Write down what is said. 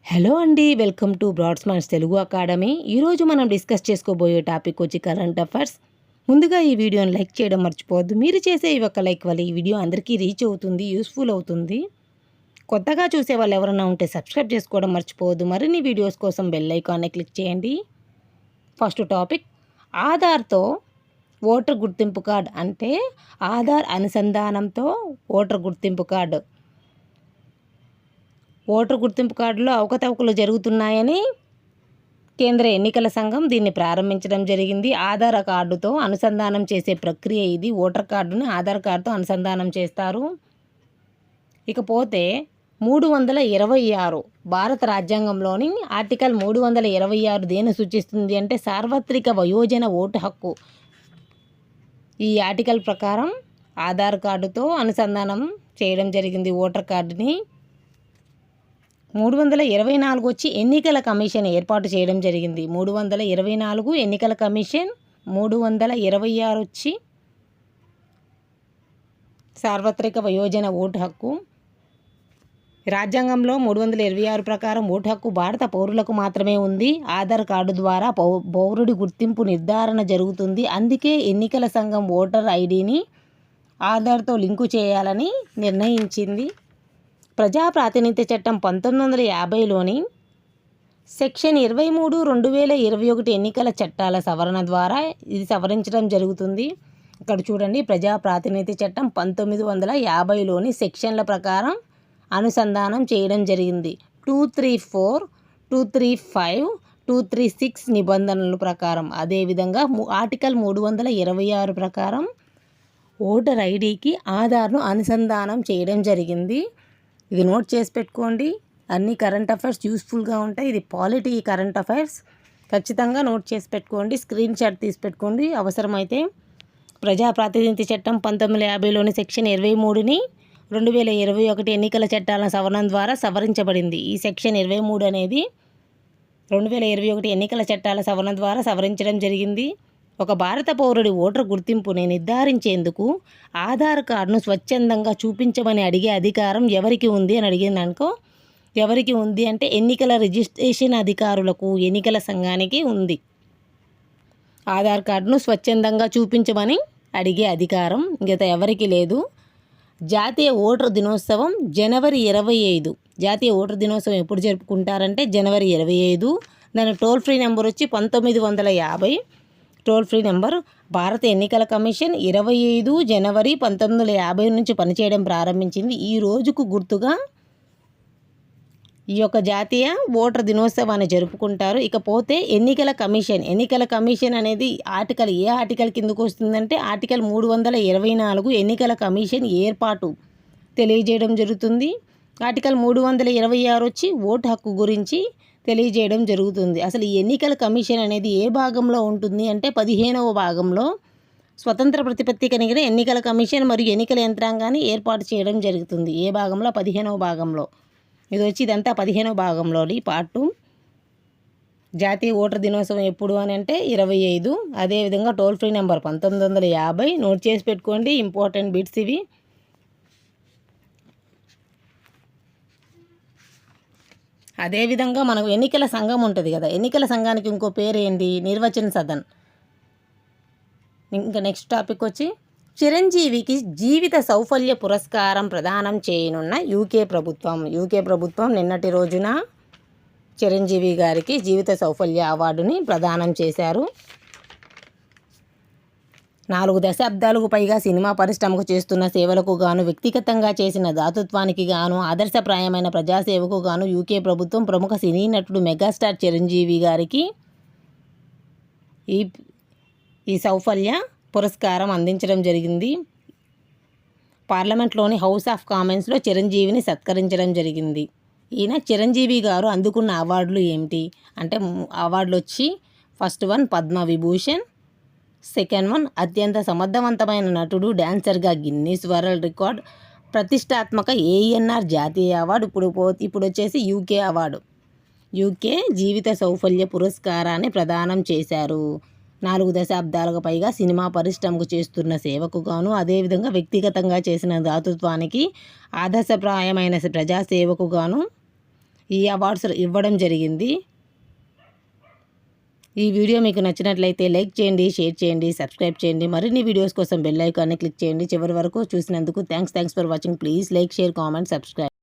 Hello అండి, welcome to బ్రాడ్స్మాన్స్ Telugu academy. ఈరోజు మనం డిస్కస్ చేసుకోబోయే టాపిక్ వచ్చి కరెంట్ అఫైర్స్. ముందుగా ఈ వీడియోని లైక్ చేయడం మర్చిపోవద్దు. మీరు చేసే ఈ ఒక్క లైక్ వల్ల ఈ వీడియో అందరికీ రీచ్ అవుతుంది, యూస్ఫుల్ అవుతుంది. కొత్తగా చూసే వాళ్ళు ఎవరైనా ఉంటే సబ్స్క్రైబ్ చేసుకోవడం మర్చిపోవద్దు. మరిన్ని వీడియోస్ కోసం బెల్ ఐకాన్ని క్లిక్ చేయండి. ఫస్ట్ టాపిక్, ఆధార్తో ఓటర్ గుర్తింపు కార్డు అంటే ఆధార్ అనుసంధానంతో ఓటర్ గుర్తింపు కార్డు. ఓటర్ గుర్తింపు కార్డులో అవకతవకలు జరుగుతున్నాయని కేంద్ర ఎన్నికల సంఘం దీన్ని ప్రారంభించడం జరిగింది. ఆధార్ కార్డుతో అనుసంధానం చేసే ప్రక్రియ ఇది. ఓటర్ కార్డుని ఆధార్ కార్డుతో అనుసంధానం చేస్తారు. ఇకపోతే 326 భారత రాజ్యాంగంలోని ఆర్టికల్ 326 దేన్ని సూచిస్తుంది అంటే సార్వత్రిక వయోజన ఓటు హక్కు. ఈ ఆర్టికల్ ప్రకారం ఆధార్ కార్డుతో అనుసంధానం చేయడం జరిగింది ఓటర్ కార్డుని. 324 వచ్చి ఎన్నికల కమిషన్ ఏర్పాటు చేయడం జరిగింది. 324 ఎన్నికల కమిషన్. 326 వచ్చి సార్వత్రిక వయోజన ఓటు హక్కు. రాజ్యాంగంలో 326 ప్రకారం ఓటు హక్కు భారత పౌరులకు మాత్రమే ఉంది. ఆధార్ కార్డు ద్వారా పౌరుడి గుర్తింపు నిర్ధారణ జరుగుతుంది. అందుకే ఎన్నికల సంఘం ఓటర్ ఐడిని ఆధార్తో లింకు చేయాలని నిర్ణయించింది. ప్రజా ప్రాతినిధ్య చట్టం 1950లోని సెక్షన్ 23 2021 ఎన్నికల చట్టాల సవరణ ద్వారా ఇది సవరించడం జరుగుతుంది. ఇక్కడ చూడండి, ప్రజా ప్రాతినిధ్య చట్టం 1950లోని సెక్షన్ల ప్రకారం అనుసంధానం చేయడం జరిగింది. 234, 235, 236 నిబంధనల ప్రకారం. అదేవిధంగా ఆర్టికల్ 326 ప్రకారం ఓటర్ ఐడికి ఆధార్ను అనుసంధానం చేయడం జరిగింది. ఇది నోట్ చేసి పెట్టుకోండి. అన్ని కరెంట్ అఫైర్స్ యూస్ఫుల్గా ఉంటాయి. ఇది పాలిటీ కరెంట్ అఫైర్స్, ఖచ్చితంగా నోట్ చేసి పెట్టుకోండి. స్క్రీన్ షాట్ తీసి పెట్టుకోండి అవసరమైతే. ప్రజా ప్రాతినిధ్య చట్టం 1950లోని సెక్షన్ 23ని 2021 ఎన్నికల చట్టాల సవరణ ద్వారా సవరించబడింది. ఈ సెక్షన్ 23 అనేది 2021 ఎన్నికల చట్టాల సవరణ ద్వారా సవరించడం జరిగింది. ఒక భారత పౌరుడి ఓటర్ గుర్తింపుని నిర్ధారించేందుకు ఆధార్ కార్డును స్వచ్ఛందంగా చూపించమని అడిగే అధికారం ఎవరికి ఉంది అని అడిగిందనుకో, ఎవరికి ఉంది అంటే ఎన్నికల రిజిస్ట్రేషన్ అధికారులకు, ఎన్నికల సంఘానికి ఉంది. ఆధార్ కార్డును స్వచ్ఛందంగా చూపించమని అడిగే అధికారం మిగతా ఎవరికి లేదు. జాతీయ ఓటర్ దినోత్సవం జనవరి 25. జాతీయ ఓటర్ దినోత్సవం ఎప్పుడు జరుపుకుంటారంటే జనవరి 25. దాని టోల్ ఫ్రీ నెంబర్ వచ్చి 1950. Toll free number. భారత ఎన్నికల కమిషన్ 25 జనవరి 1950 నుంచి పనిచేయడం ప్రారంభించింది. ఈ రోజుకు గుర్తుగా ఈ యొక్క జాతీయ ఓటర్ దినోత్సవాన్ని జరుపుకుంటారు. ఇకపోతే ఎన్నికల కమిషన్ అనేది ఏ ఆర్టికల్ కిందకు వస్తుందంటే ఆర్టికల్ 324 ఎన్నికల కమిషన్ ఏర్పాటు తెలియజేయడం జరుగుతుంది. ఆర్టికల్ 326 వచ్చి ఓటు హక్కు గురించి తెలియజేయడం జరుగుతుంది. అసలు ఈ ఎన్నికల కమిషన్ అనేది ఏ భాగంలో ఉంటుంది అంటే 15వ భాగంలో స్వతంత్ర ప్రతిపత్తి కలిగిన ఎన్నికల కమిషన్ మరియు ఎన్నికల యంత్రాంగాన్ని ఏర్పాటు చేయడం జరుగుతుంది. ఏ భాగంలో? 15వ భాగంలో. ఇది వచ్చి ఇదంతా 15వ భాగంలోని పార్ట్. జాతీయ ఓటర్ దినోత్సవం ఎప్పుడు అని అంటే 25. అదేవిధంగా టోల్ ఫ్రీ నెంబర్ 1950. నోట్ చేసి పెట్టుకోండి, ఇంపార్టెంట్ బిట్స్ ఇవి. అదేవిధంగా మనకు ఎన్నికల సంఘం ఉంటుంది కదా, ఎన్నికల సంఘానికి ఇంకో పేరు ఏంటి? నిర్వచన సదన్. ఇంకా నెక్స్ట్ టాపిక్ వచ్చి చిరంజీవికి జీవిత సౌఫల్య పురస్కారం ప్రదానం చేయనున్న యూకే ప్రభుత్వం నిన్నటి రోజున చిరంజీవి గారికి జీవిత సౌఫల్య అవార్డుని ప్రదానం చేశారు. 4 దశాబ్దాలకు పైగా సినిమా పరిశ్రమకు చేస్తున్న సేవలకు గాను, వ్యక్తిగతంగా చేసిన దాతృత్వానికి గాను, ఆదర్శప్రాయమైన ప్రజాసేవకు గాను యూకే ప్రభుత్వం ప్రముఖ సినీ నటుడు మెగాస్టార్ చిరంజీవి గారికి ఈ సౌఫల్య పురస్కారం అందించడం జరిగింది. పార్లమెంట్లోని హౌస్ ఆఫ్ కామన్స్లో చిరంజీవిని సత్కరించడం జరిగింది. ఈయన చిరంజీవి గారు అందుకున్న అవార్డులు ఏమిటి అంటే అవార్డులు వచ్చి first one Padma Vibhushan, second one అత్యంత సమర్థవంతమైన నటుడు డాన్సర్గా గిన్నీస్ వరల్డ్ రికార్డ్, ప్రతిష్టాత్మక ఏఎన్ఆర్ జాతీయ అవార్డు, ఇప్పుడు వచ్చేసి యూకే అవార్డు. యూకే జీవిత సౌఫల్య పురస్కారాన్ని ప్రదానం చేశారు. 4 దశాబ్దాలకు పైగా సినిమా పరిశ్రమకు చేస్తున్న సేవకు గాను, అదేవిధంగా వ్యక్తిగతంగా చేసిన దాతృత్వానికి, ఆదర్శప్రాయమైన ప్రజాసేవకు గాను ఈ అవార్డ్స్ ఇవ్వడం జరిగింది. ఈ వీడియో మీకు నచ్చినట్లయితే లైక్ చేయండి, షేర్ చేయండి, సబ్స్క్రైబ్ చేయండి. మరిన్ని వీడియోస్ కోసం బెల్ ఐకాన్ని క్లిక్ చేయండి. చివరి వరకు చూసినందుకు thanks for watching. Please like, share, comment, subscribe.